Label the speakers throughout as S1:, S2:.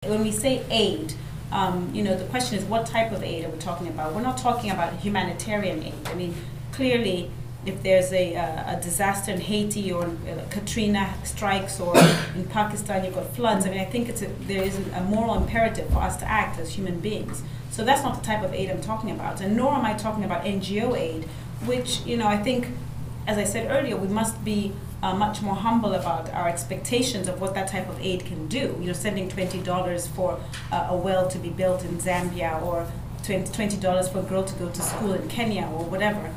S1: When we say aid, the question is, what type of aid are we talking about? We're not talking about humanitarian aid. I mean, clearly, if there's a disaster in Haiti, or Katrina strikes, or in Pakistan you've got floods, I mean, I think there is a moral imperative for us to act as human beings. So that's not the type of aid I'm talking about. And nor am I talking about NGO aid, which, I think, as I said earlier, we must be much more humble about our expectations of what that type of aid can do. Sending $20 for a well to be built in Zambia, or $20 for a girl to go to school in Kenya, or whatever.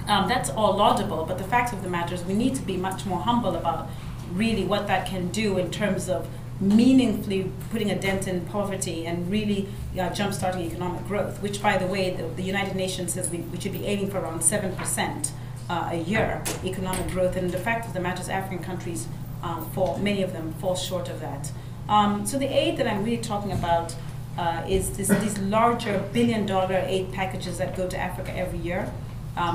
S1: That's all laudable, but the fact of the matter is we need to be much more humble about really what that can do in terms of meaningfully putting a dent in poverty and really jump-starting economic growth, which, by the way, the United Nations says we should be aiming for around 7% a year economic growth, and the fact of the matter is African countries, many of them, fall short of that. So the aid that I'm really talking about is these larger billion-dollar aid packages that go to Africa every year,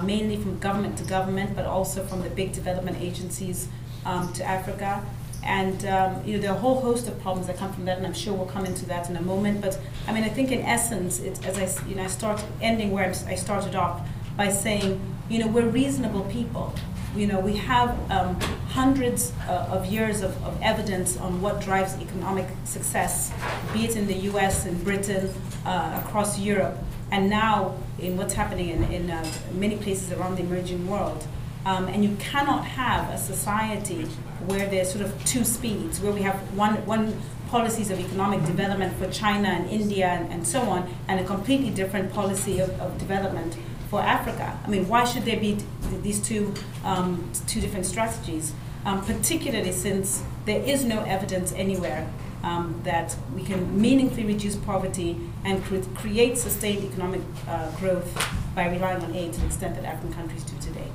S1: mainly from government to government, but also from the big development agencies to Africa. And there are a whole host of problems that come from that, and I'm sure we'll come into that in a moment. But I mean, I think in essence, I start ending where I started off by saying, we're reasonable people. We have hundreds of years of evidence on what drives economic success, be it in the US, in Britain, across Europe, and now in what's happening in many places around the emerging world. And you cannot have a society where there's sort of two speeds, where we have one policies of economic development for China and India and so on, and a completely different policy of development for Africa. I mean, why should there be these two different strategies? Particularly since there is no evidence anywhere that we can meaningfully reduce poverty and create sustained economic growth by relying on aid to the extent that African countries do today.